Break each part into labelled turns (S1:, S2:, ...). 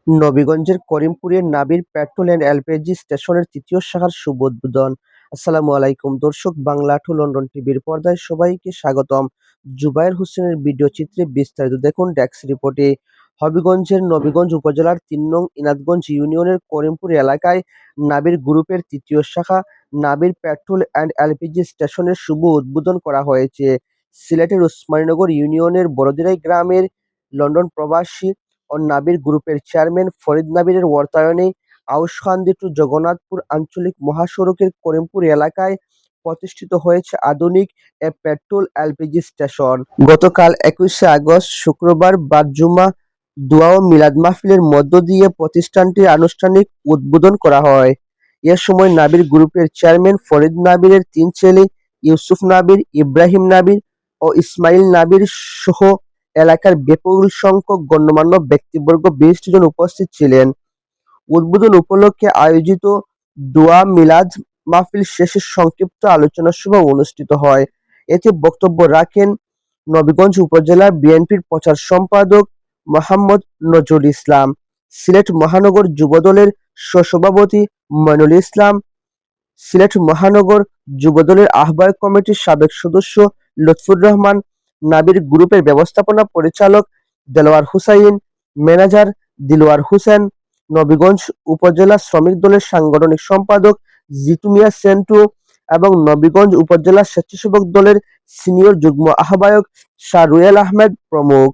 S1: নবীগঞ্জের করিমপুরের নাবির petrol and LPG স্টেশনের তৃতীয় শাখার শুভ উদ্বোধন। আসসালামু আলাইকুম দর্শক, বাংলা টু লন্ডন টিভির পর্দায় সবাইকে স্বাগতম। জুবায়ের হোসেনের ভিডিও চিত্রে বিস্তারিত দেখুন ডেস্ক রিপোর্টে। হবিগঞ্জের নবীগঞ্জ উপজেলার ৩ নং ইনাদগঞ্জ ইউনিয়নের করিমপুর এলাকায় নাবির গ্রুপের তৃতীয় শাখা নাবির পেট্রোল অ্যান্ড এলপিজি স্টেশনের শুভ উদ্বোধন করা হয়েছে। সিলেটের ওসমানীনগর ইউনিয়নের বড়দিরাই গ্রামের লন্ডন প্রবাসী ও নাবির গ্রুপের চেয়ারম্যান ফরিদ নাবিরের অর্থায়নে আউশখান্দি টু জগন্নাথপুর আঞ্চলিক মহাসড়কের করিমপুর এলাকায় প্রতিষ্ঠিত হয়েছে আধুনিক এ পেট্রোল এলপিজি স্টেশন। গতকাল ২১শে আগস্ট শুক্রবার বাদ-জুমা দোয়া ও মিলাদ মাহফিলের মধ্য দিয়ে প্রতিষ্ঠানটির আনুষ্ঠানিক উদ্বোধন করা হয়। এ সময় নাবির গ্রুপের চেয়ারম্যান ফরিদ নাবিরের ৩ ছেলে ইউসুফ নাবির, ইব্রাহিম নাবির ও ইসমাইল নাবির সহ এলাকার বিপুল সংখ্যক গণ্যমান্য ব্যক্তিবর্গ ২০ জন উপস্থিত ছিলেন। উদ্বোধন উপলক্ষে আয়োজিত দোয়া মিলাদ মাহফিল শেষে সংক্ষিপ্ত আলোচনা সভা অনুষ্ঠিত হয়। এতে বক্তব্য রাখেন নবীগঞ্জ উপজেলা বিএনপির প্রচার সম্পাদক মোহাম্মদ নজরুল ইসলাম, সিলেট মহানগর যুবদলের সহসভাপতি মইনুল ইসলাম, সিলেট মহানগর যুবদলের আহ্বায়ক কমিটির সাবেক সদস্য লুৎফুর রহমান, নাবির গ্রুপের ব্যবস্থাপনা পরিচালক দেলোয়ার হুসাইন, ম্যানেজার দিলওয়ার হোসেন, নবীগঞ্জ উপজেলা শ্রমিক দলের সাংগঠনিক সম্পাদক জিতু মিয়া সেন্টু এবং নবীগঞ্জ উপজেলা স্বেচ্ছাসেবক দলের সিনিয়র যুগ্ম আহ্বায়ক শাহ রুয়েল আহমেদ প্রমুখ।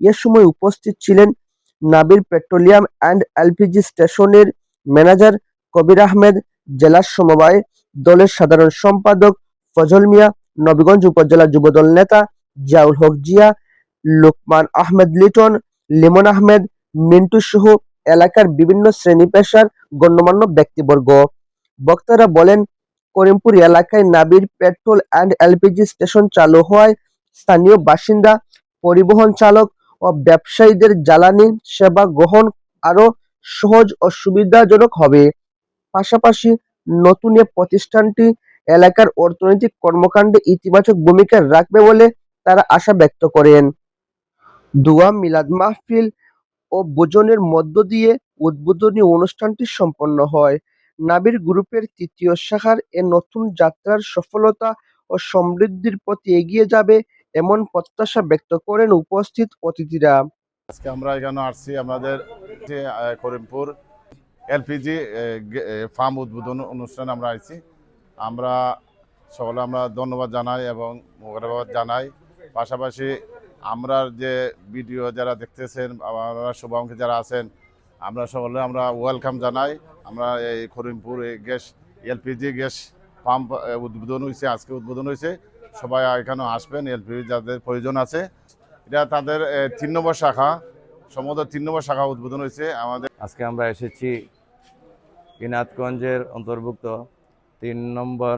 S1: এ সময় উপস্থিত ছিলেন নাবির পেট্রোলিয়াম অ্যান্ড এলপিজি স্টেশনের ম্যানেজার কবির আহমেদ, জেলা সমবায় দলের সাধারণ সম্পাদক ফজল মিয়া, নবীগঞ্জ উপজেলা যুবদল নেতা জিয়াউল হক জিয়া, লোকমান আহমেদ লিটন, লিমন আহমেদ, মিন্টু সহ এলাকার বিভিন্ন শ্রেণী পেশার গণ্যমান্য ব্যক্তিবর্গ। বক্তারা বলেন, করিমপুর এলাকায় নাবির পেট্রোল অ্যান্ড এলপিজি স্টেশন চালু হওয়ায় স্থানীয় বাসিন্দা, পরিবহন চালক ও ব্যবসায়ীদের জ্বালানি সেবা গ্রহণ আরও সহজ ও সুবিধাজনক হবে। পাশাপাশি নতুন এ প্রতিষ্ঠানটি এলাকার অর্থনৈতিক কর্মকাণ্ডে ইতিবাচক ভূমিকা রাখবে বলে তারা আশা ব্যক্ত করেন। দোয়া মিলাদ মাহফিল ও ভোজনের মধ্য দিয়ে উদ্বোধনী অনুষ্ঠানটি সম্পন্ন হয়। নাবির গ্রুপের তৃতীয় শাখার এ নতুন যাত্রার সফলতা ও সমৃদ্ধির পথে এগিয়ে যাবে এমন প্রত্যাশা ব্যক্ত করেন উপস্থিত অতিথিরা।
S2: আজকে আমরা এখানে আসছি আমাদের করিমপুর এলপিজি ফার্ম উদ্বোধন অনুষ্ঠানে আমরা আসছি। আমরা সকলে আমরা ধন্যবাদ জানাই এবং মোবারকবাদ জানাই। পাশাপাশি আমরা যে ভিডিও যারা দেখতেছেন, আমরা শুভাকাঙ্ক্ষী যারা আছেন, আমরা সকলে আমরা ওয়েলকাম জানাই। আমরা এই Karimpur gas LPG gas pump উদ্বোধন হয়েছে, আজকে উদ্বোধন হয়েছে। সবাই এখানে আসবেন, এলপিজি যাদের প্রয়োজন আছে। এটা তাদের ৩ নম্বর শাখা, সম্ভবত ৩ নম্বর শাখা উদ্বোধন হয়েছে আমাদের।
S3: আজকে আমরা এসেছি ইনাদগঞ্জের অন্তর্ভুক্ত ৩ নম্বর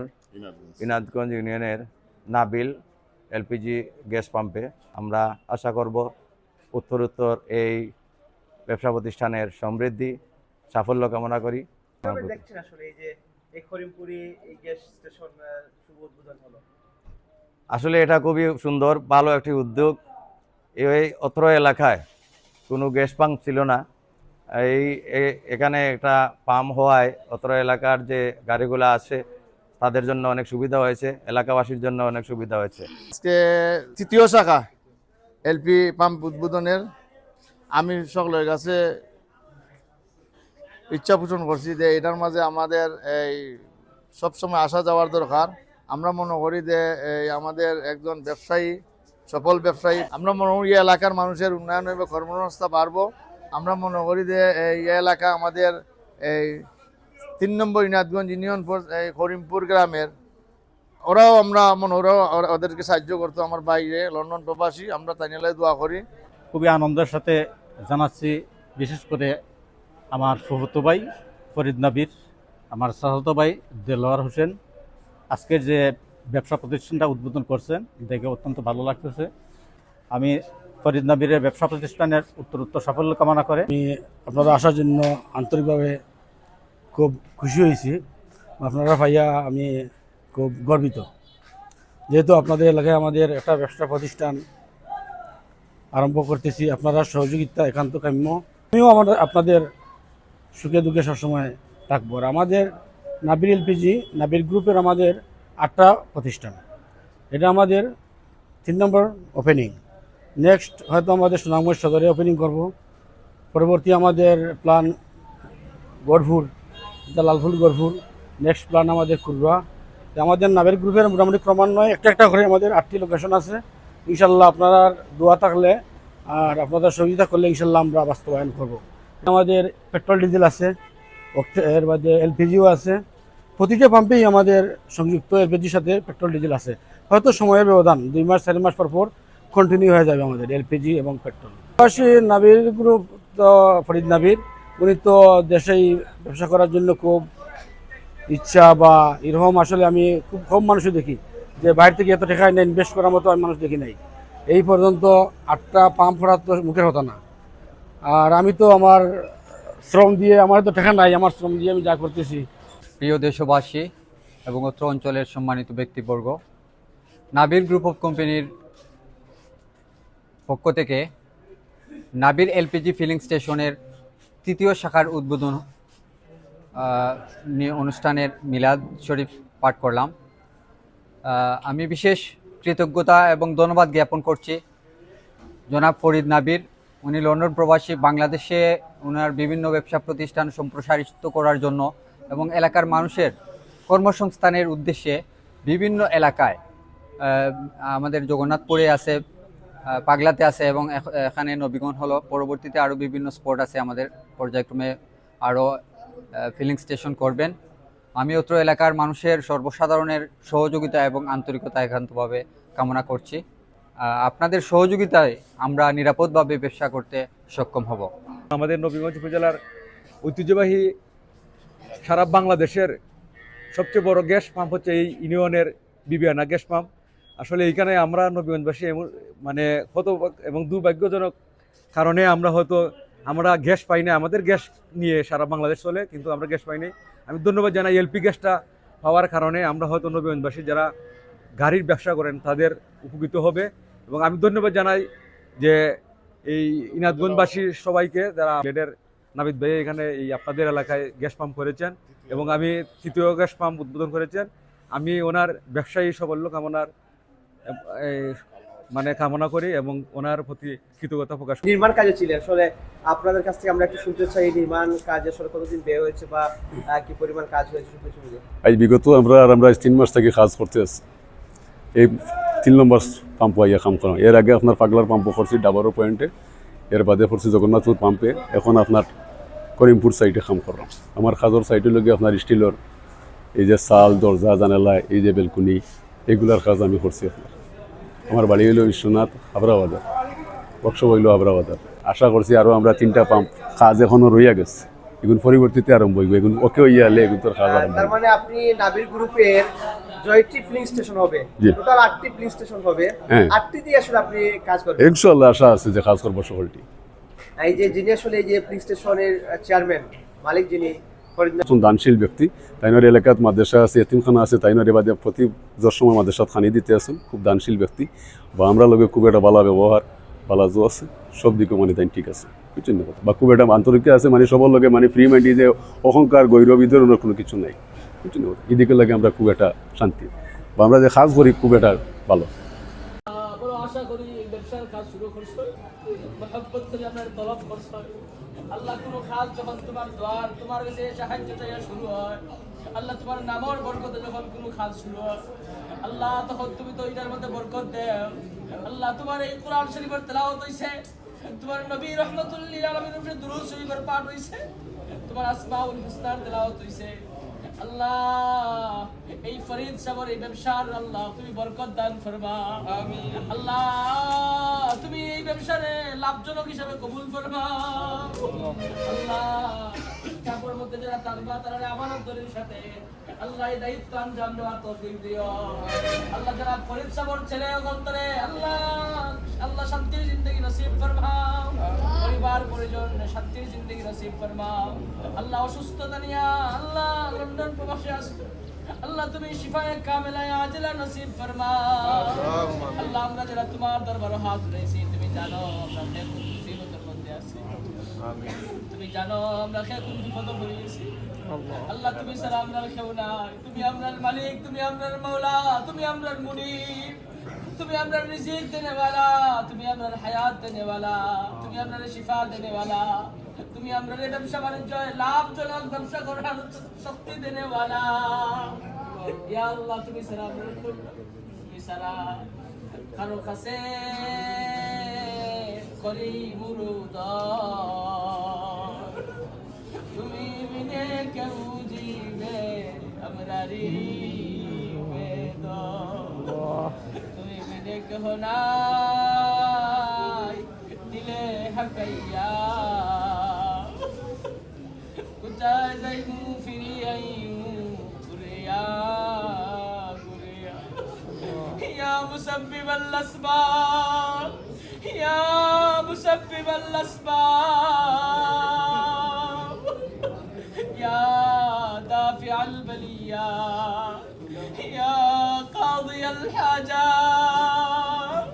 S3: ইনাদগঞ্জ ইউনিয়নের নাবিল এলপিজি গ্যাস পাম্পে। আমরা আশা করব উত্তরোত্তর এই ব্যবসা প্রতিষ্ঠানের সমৃদ্ধি সাফল্য কামনা করি।
S1: দেখছেন আসলে এই যে এই করিমপুরে এই গ্যাস স্টেশন শুভ উদ্বোধন হলো,
S3: আসলে এটা খুবই সুন্দর, ভালো একটি উদ্যোগ। এই অত্র এলাকায় কোনো গ্যাস পাম্প ছিল না। এখানে একটা পাম্প হওয়ায় অত্র এলাকার যে গাড়িগুলো আছে তাদের জন্য অনেক সুবিধা হয়েছে, এলাকাবাসীর জন্য অনেক সুবিধা হয়েছে।
S2: আজকে তৃতীয় শাখা এলপি পাম্প উদ্বোধনের আমি সকলের কাছে ইচ্ছা পোষণ করছি যে এটার মাঝে আমাদের এই সবসময় আসা যাওয়ার দরকার। আমরা মনে করি যে আমাদের একজন ব্যবসায়ী, সফল ব্যবসায়ী, আমরা মনে করি এই এলাকার মানুষের উন্নয়ন হবে, কর্মসংস্থান বাড়বো। আমরা মনে করি যে এই এলাকা আমাদের এই ৩ নম্বর ইনাদগঞ্জ ইউনিয়ন করিমপুর গ্রামের ওরাও আমরা ওদেরকে সাহায্য করতো। আমার বাইরে লন্ডন প্রবাসী, আমরা তাই নিয়ে দোয়া করি।
S4: খুবই আনন্দের সাথে জানাচ্ছি, বিশেষ করে আমার ফুফুতো ভাই ফরিদ নাবির, আমার চাচাতো ভাই দেলোয়ার হোসেন আজকের যে ব্যবসা প্রতিষ্ঠানটা উদ্বোধন করছেন দেখে অত্যন্ত ভালো লাগতেছে। আমি ফরিদ নাবিরের ব্যবসা প্রতিষ্ঠানের উত্তরোত্তর সাফল্য কামনা করে
S5: আমি আপনারা আসার জন্য আন্তরিকভাবে খুব খুশি হয়েছি। আপনারা ভাইয়া আমি খুব গর্বিত, যেহেতু আপনাদের এলাকায় আমাদের একটা ব্যবসা প্রতিষ্ঠান আরম্ভ করতেছি। আপনারা সহযোগিতা একান্ত কাম্য। আমিও আপনাদের সুখে দুঃখে সবসময় থাকবো। আর আমাদের নাবির এলপিজি নাবির গ্রুপের আমাদের 8টা প্রতিষ্ঠান, এটা আমাদের 3 নম্বর ওপেনিং। নেক্সট হয়তো আমাদের সুনামগঞ্জ সদরে ওপেনিং করব। পরবর্তী আমাদের প্ল্যান গড়ফুর, লালফুল গড়ফুর, নেক্সট প্ল্যান আমাদের কুরবা। আমাদের নাবির গ্রুপের মোটামুটি ক্রমান্বয়ে একটা করে আমাদের 8টি লোকেশন আছে। ইনশাল্লাহ আপনারা দোয়া থাকলে আর আপনাদের সহযোগিতা করলে ইনশাল্লাহ আমরা বাস্তবায়ন করব। আমাদের পেট্রোল ডিজেল আছে, এর মধ্যে এলপিজিও আছে। প্রতিটা পাম্পেই আমাদের সংযুক্ত এলপিজির সাথে পেট্রোল ডিজেল আছে। হয়তো সময়ের ব্যবধান 2 মাস 4 মাস পর কন্টিনিউ হয়ে যাবে আমাদের এলপিজি এবং পেট্রোল। পাশাপাশি নাবির গ্রুপ তো ফরিদ নাবির, উনি তো দেশেই ব্যবসা করার জন্য খুব ইচ্ছা বা এরকম আসলে আমি খুব কম মানুষই দেখি যে বাইরে থেকে এত টাকা না ইনভেস্ট করার মতো আমি মানুষ দেখি নাই। এই পর্যন্ত 8টা পাম্প করার তো মুখের কথা না। আর আমি তো আমার শ্রম দিয়ে, আমার তো টাকা নাই, আমার শ্রম দিয়ে আমি যা করতেছি।
S6: প্রিয় দেশবাসী এবং অত্র অঞ্চলের সম্মানিত ব্যক্তিবর্গ, নাবির গ্রুপ অফ কোম্পানির পক্ষ থেকে নাবির এলপিজি ফিলিং স্টেশনের 3য় শাখার উদ্বোধন অনুষ্ঠানের মিলাদ শরীফ পাঠ করলাম। আমি বিশেষ কৃতজ্ঞতা এবং ধন্যবাদ জ্ঞাপন করছি জনাব ফরিদ নাবির। উনি লন্ডন প্রবাসী, বাংলাদেশে ওনার বিভিন্ন ব্যবসা প্রতিষ্ঠান সম্প্রসারিত করার জন্য এবং এলাকার মানুষের কর্মসংস্থানের উদ্দেশ্যে বিভিন্ন এলাকায়, আমাদের জগন্নাথপুরে আছে, পাগলাতে আছে এবং এখানে নবীগঞ্জ হলো, পরবর্তীতে আরও বিভিন্ন স্পট আছে, আমাদের পর্যায়ক্রমে আরও ফিলিং স্টেশন করবেন। আমি অত্র এলাকার মানুষের সর্বসাধারণের সহযোগিতা এবং আন্তরিকতা একান্তভাবে কামনা করছি। আপনাদের সহযোগিতায় আমরা নিরাপদভাবে ব্যবসা করতে সক্ষম হব।
S7: আমাদের নবীগঞ্জ উপজেলার ঐতিহ্যবাহী সারা বাংলাদেশের সবচেয়ে বড় গ্যাস পাম্প হচ্ছে এই ইউনিয়নের বিবিয়ানা গ্যাস পাম্প। আসলে এইখানে আমরা নবীগঞ্জবাসী মানে কত এবং দুর্ভাগ্যজনক কারণে আমরা গ্যাস পাই না। আমাদের গ্যাস নিয়ে সারা বাংলাদেশ চলে, কিন্তু আমরা গ্যাস পাই না। আমি ধন্যবাদ জানাই এলপি গ্যাসটা পাওয়ার কারণে আমরা হয়তো নবীগঞ্জবাসী যারা গাড়ির ব্যবসা করেন তাদের উপকৃত হবে। এবং আমি ধন্যবাদ জানাই যে এই ইনাদগঞ্জবাসীর সবাইকে যারা লেডের নাবিদ ভাই এখানে এই আপনাদের এলাকায় গ্যাস পাম্প করেছেন এবং আমি 3য় গ্যাস পাম্প উদ্বোধন করেছেন। আমি ওনার ব্যবসায়ী সাফল্য কামনা করি এবং ওনার প্রতি কৃতজ্ঞতা প্রকাশ করি।
S1: নির্মাণ কাজে ছিলেন, আসলে আপনাদের কাছ থেকে আমরা একটু শুনতে চাই এই নির্মাণ কাজ আসলে কতদিন ব্যয় হয়েছে বা কি পরিমাণ কাজ হয়েছে শুনতে চাই।
S8: আজ বিগত আমরা 3 মাস থেকে কাজ করতে আছি। এই 3 নম্বর পাম্প আইয়া কাম করা। এর আগে আপনার পাগলার পাম্প করছি ডাবারো পয়েন্টে, এর বাদে করছি জগন্নাথপুর পাম্পে, এখন আপনার করিমপুর সাইডে কাম করলাম। আমার কাজের সাইডে লগে আপনার স্টিলের এই যে চাল, দরজা, জানালা, এই যে বেলকুনি, এগুলার কাজ আমি করছি। আমার বাড়ি হইল বিশ্বনাথ, হাবড়াবাজার, ওয়ার্কশপ হইল হাবড়াবাজার। আশা করছি আরও আমরা 3টা পাম্প কাজ এখনও রইয়া গেছে, এগুলো পরবর্তীতে আরম্ভ হইব। এগুলো ওকে হইয়া হলে এগুলো কাজ আরম্ভ।
S1: তার মানে আপনি নাবির গ্রুপের জয়টি ফিলিং স্টেশন হবে, টোটাল 8টি ফিলিং স্টেশন হবে, 8টি দিয়ে আসলে আপনি কাজ করবেন।
S8: ইনশাআল্লাহ আশা আছে যে কাজ করবো সকলটি।
S1: এই যে যিনি আসলে এই যে ফিলিং স্টেশনের চেয়ারম্যান মালিক যিনি
S8: একজন দানশীল ব্যক্তি, তাইনের এলাকাত মাদ্রাসা আছে, এতিমখানা আছে, তাইনের এবাদে প্রতি সময় মাদ্রাসাত খানি দিতে আছেন। খুব দানশীল ব্যক্তি বা আমরা লগে খুব একটা ভালো ব্যবহার ভালো আছে, সব দিকে মানে তাই ঠিক আছে, বুঝছেন না বা খুব একটা আন্তরিকতা আছে, মানে সবার লগে মানে ফ্রি মাইন্ডি যে অহংকার গৌরব এই ধরনের কোনো কিছু নাই, বুঝছেন না। এদিকে লাগে আমরা খুব একটা শান্তি বা আমরা যে কাজ করি খুব একটা ভালো।
S9: আশা করি এই ব্যবসার কাজ শুরু করছো, মহব্বত করে আপনার তলব করছো। আল্লাহ কোনো কাজ যখন তোমার দোয়ার তোমার কাছে সাহায্য চাইয়া শুরু হয়, আল্লাহ তোমার নামর বরকতে যখন কোনো কাজ শুরু হয়, আল্লাহ তখন তুমি তো এটার মধ্যে বরকত দেও। আল্লাহ তোমার এই কোরআন শরীফের তেলাওয়াত হইছে, তোমার নবী রহমাতুল্লিল আলামিনের উপরে দুরূদ শরীফের পাঠ হইছে, তোমার আসমাউল হুসনার তেলাওয়াত হইছে। আল্লাহ এই ফরিদ সাহেবের এই ব্যবসার আল্লাহ তুমি বরকত দান ফরমা। আমিন। আল্লাহ তুমি এই ব্যবসারে লাভজনক হিসেবে কবুল ফরমা। আল্লাহ কাপড়ের মধ্যে যারা তালবা তারা আমানতের সাথে আল্লাহ এই দায়িত্ব আঞ্জাম দেওয়ার তৌফিক দিও। আল্লাহ যারা ফরিদ সাহেবের ছেলে অন্তরে আল্লাহ আল্লাহ শান্তির জিন্দেগি নসিব ফরমাও, পরিবার পরিজন শান্তির জিন্দেগি নসিব ফরমাও। আল্লাহ অসুস্থতা নিয়ে আল্লাহ লন্ডন প্রবাসে আসবে, আল্লাহ তুমি শিফায়ে কামিলায়ে আজিলা নসিব ফরমাও। আল্লাহ আমরা যারা তোমার দরবারে হাত ধরেছি তুমি জানো আমরা মুসিবতের মধ্যে আছি, তুমি জানো আমরা কে কোন বিপদ পড়েছি। আল্লাহ তুমি ছাড়া আমরা কেউ নাই। তুমি আমরার মালিক, তুমি আমরার মাওলা, তুমি আমরার মুনিব, তুমি আমরার রিজিক দেনে वाला, তুমি আমরার হায়াত দেনে वाला, তুমি আমরার শিফা দেনে वाला, তুমি আমরার ব্যবসা বাণিজ্য লাভজনক ব্যবসা করার শক্তি দেনে वाला। ইয়া আল্লাহ তুমি ছাড়া আমরা কেউ নাই। তুমি ছাড়া কারো কাছে করি মুরুদার, তুমি বিনে কেউ জিবে আমরারি বেদর, তুমি বিনে কেহ নাই দিলে হাকাইয়া, কোথায় যাইমু ফিরি আইমু ঘুরিয়া ঘুরিয়া। ইয়া মুসাব্বিবাল আসবাব, ইয়া মুসাব্বিবাল আসবাব, ইয়া দাফিআল বালিয়া, ইয়া কাদিয়াল হাজাত,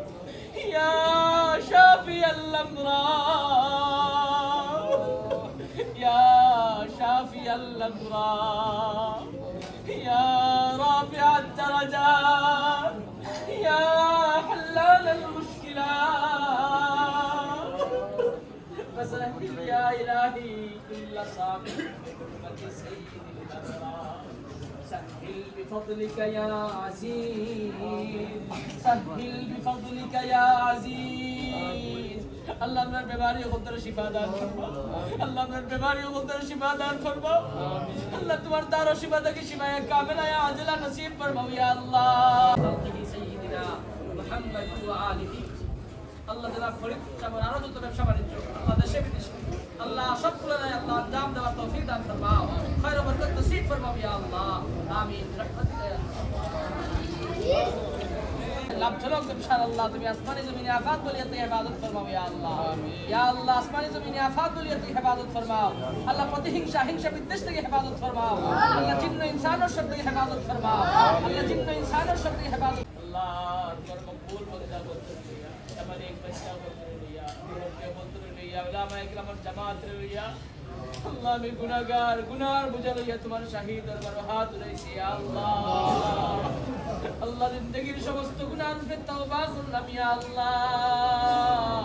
S9: ইয়া শাফিয়াল আমরাদ, ইয়া শাফিয়াল আমরাদ, ইয়া রাফিআদ দারাজাত, ইয়া হাল্লালাল মুশকিলাত। فسهل يا إلهي كل صعب بحكمة سيد الأبرار. سهل بفضلك يا عزيز، سهل بفضلك يا عزيز। আল্লাহ আপনার বেমারি ওদের শিফা দান ফরমাও। আল্লাহ আপনার বেমারি ওদের শিফা দান ফরমাও। আল্লাহ তোমার দারো শিফা থেকে শিফায়ে কামিলা ইয়া আজলা নসিব ফরমাও ইয়া আল্লাহ। সাইয়্যিদিনা মুহাম্মদ ওয়া আলিহি। আল্লাহ জনাব ফরিদ সাহেবের আরো যত ব্যবসা বাণিজ্য আল্লাহ দেশে বিদেশে আল্লাহ সবগুলো আল্লাহ দাম দেওয়ার তৌফিক দান ফরমাও, খায়র ও বরকত নসিব ফরমাও ইয়া আল্লাহ। আমিন রাহমাতিকা ইয়া লাভজনক ব্যবসা আল্লাহ তুমি আসমানি জমিনে আফাত বলিয়াতে ইবাদত ফরমাও ইয়া আল্লাহ। ইয়া আল্লাহ আসমানি জমিনে আফাত বলিয়াতে ইবাদত ফরমাও। আল্লাহ প্রতিহিংসা হিংসা বিদ্বেষ থেকে হেফাজত ফরমাও। আল্লাহ জিন্ন ইনসানের সব থেকে হেফাজত ফরমাও। আল্লাহ জিন্ন ইনসানের সব থেকে হেফাজত। আল্লাহ তোমার মকবুল বন্দা করতে দিয়া हमारे एक बच्चा बोलते लिया के बोलते लिया उलामा इकराम जमात लिया। अल्लाह में गुनाहगार गुनाह बुझा लिया तुम्हारे शहीद और बरहात रईस या अल्लाह। अल्लाह जिंदगी समस्त गुनाह पे तौबा कर या अल्लाह।